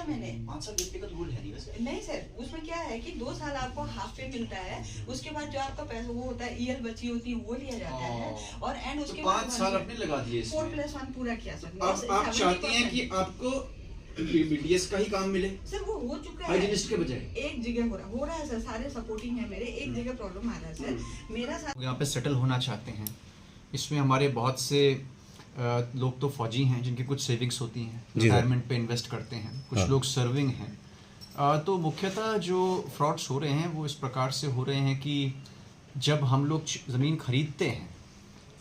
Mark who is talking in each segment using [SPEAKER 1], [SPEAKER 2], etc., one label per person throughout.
[SPEAKER 1] है मैंने।
[SPEAKER 2] 5 साल व्यक्तिगत गोल्ड है नहीं वैसे।
[SPEAKER 1] नहीं सर, उसमें क्या है कि 2 साल आपको हाफ पे मिलता है, उसके बाद जो आपका पैसा वो होता है ईएल बची होती है वो लिया जाता है, और एंड उसके
[SPEAKER 2] तो 5 साल आपने लगा दिए इसमें।
[SPEAKER 1] 4+1 पूरा किया सर।
[SPEAKER 2] अब आप चाहती हैं कि आपको बीडीएस का ही काम मिले
[SPEAKER 1] सर, वो हो चुका है
[SPEAKER 2] हाइजीनिस्ट के बजाय।
[SPEAKER 1] एक जगह हो रहा है सर, सारे सपोर्टिंग है मेरे, एक जगह प्रॉब्लम आ रहा है सर मेरा साथ।
[SPEAKER 3] यहाँ पे सेटल होना चाहते हैं। इसमें हमारे बहुत से लोग तो फौजी हैं जिनकी कुछ सेविंग्स होती हैं, रिटायरमेंट पे इन्वेस्ट करते हैं, कुछ लोग सर्विंग हैं। तो मुख्यतः जो फ्रॉड्स हो रहे हैं वो इस प्रकार से हो रहे हैं कि जब हम लोग ज़मीन खरीदते हैं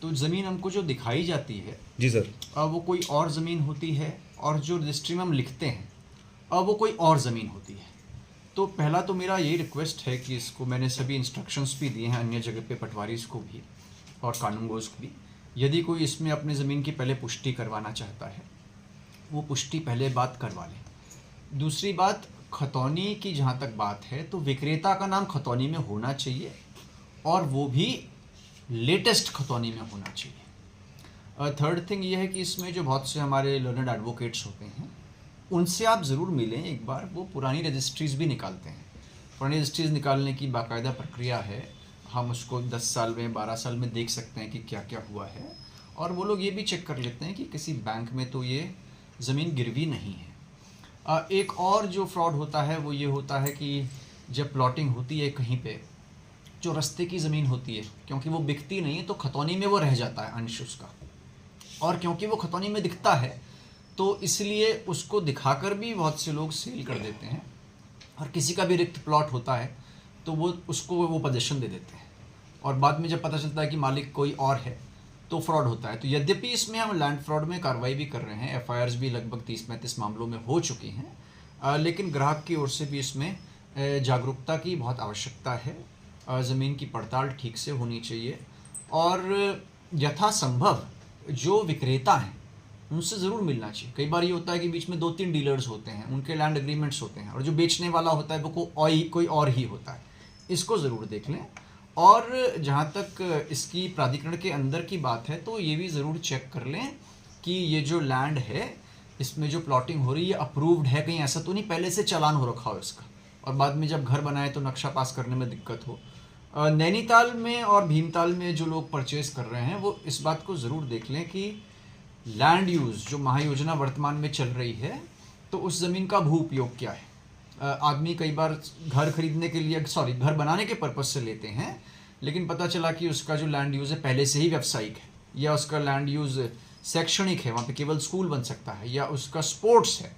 [SPEAKER 3] तो ज़मीन हमको जो दिखाई जाती है
[SPEAKER 4] जी सर,
[SPEAKER 3] वो कोई और ज़मीन होती है, और जो रजिस्ट्री में हम लिखते हैं वो कोई और ज़मीन होती है। तो पहला तो मेरा यही रिक्वेस्ट है कि इसको मैंने सभी इंस्ट्रक्शंस भी दिए हैं अन्य जगह पे पटवारीज़ को भी और कानूनगोज़ को भी। यदि कोई इसमें अपने ज़मीन की पहले पुष्टि करवाना चाहता है वो पुष्टि पहले बात करवा लें। दूसरी बात, खतौनी की जहाँ तक बात है तो विक्रेता का नाम खतौनी में होना चाहिए, और वो भी लेटेस्ट खतौनी में होना चाहिए। थर्ड थिंग ये है कि इसमें जो बहुत से हमारे लर्नड एडवोकेट्स होते हैं उनसे आप ज़रूर मिलें एक बार। वो पुरानी रजिस्ट्रीज़ भी निकालते हैं। पुरानी रजिस्ट्रीज़ निकालने की बाकायदा प्रक्रिया है, हम उसको 10 साल में 12 साल में देख सकते हैं कि क्या क्या हुआ है, और वो लोग ये भी चेक कर लेते हैं कि किसी बैंक में तो ये ज़मीन गिरवी नहीं है। एक और जो फ्रॉड होता है वो ये होता है कि जब प्लॉटिंग होती है कहीं पे, जो रास्ते की ज़मीन होती है क्योंकि वो बिकती नहीं है तो खतौनी में वो रह जाता है अंश उसका, और क्योंकि वो खतौनी में दिखता है तो इसलिए उसको दिखाकर भी बहुत से लोग सेल कर देते हैं, और किसी का भी रिक्त प्लॉट होता है तो वो उसको वो पोजीशन दे देते हैं, और बाद में जब पता चलता है कि मालिक कोई और है तो फ्रॉड होता है। तो यद्यपि इसमें हम लैंड फ्रॉड में कार्रवाई भी कर रहे हैं, एफआईआर्स भी लगभग 30-35 मामलों में हो चुकी हैं, लेकिन ग्राहक की ओर से भी इसमें जागरूकता की बहुत आवश्यकता है। ज़मीन की पड़ताल ठीक से होनी चाहिए, और यथासंभव जो विक्रेता हैं उनसे ज़रूर मिलना चाहिए। कई बार ये होता है कि बीच में 2-3 डीलर्स होते हैं, उनके लैंड एग्रीमेंट्स होते हैं, और जो बेचने वाला होता है वो कोई और ही होता है। इसको ज़रूर देख लें। और जहाँ तक इसकी प्राधिकरण के अंदर की बात है तो ये भी ज़रूर चेक कर लें कि ये जो लैंड है इसमें जो प्लॉटिंग हो रही है अप्रूव्ड है, कहीं ऐसा तो नहीं पहले से चालान हो रखा हो इसका, और बाद में जब घर बनाए तो नक्शा पास करने में दिक्कत हो। नैनीताल में और भीमताल में जो लोग परचेज़ कर रहे हैं वो इस बात को ज़रूर देख लें कि लैंड यूज़ जो महायोजना वर्तमान में चल रही है तो उस ज़मीन का भू उपयोग क्या है। आदमी कई बार घर खरीदने के लिए घर बनाने के पर्पज़ से लेते हैं, लेकिन पता चला कि उसका जो लैंड यूज़ है पहले से ही व्यावसायिक है, या उसका लैंड यूज़ शैक्षणिक है, वहाँ पे केवल स्कूल बन सकता है, या उसका स्पोर्ट्स है।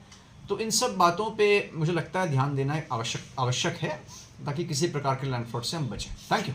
[SPEAKER 3] तो इन सब बातों पे मुझे लगता है ध्यान देना आवश्यक है, ताकि किसी प्रकार के लैंड फ्रॉड से हम बचें। Thank you.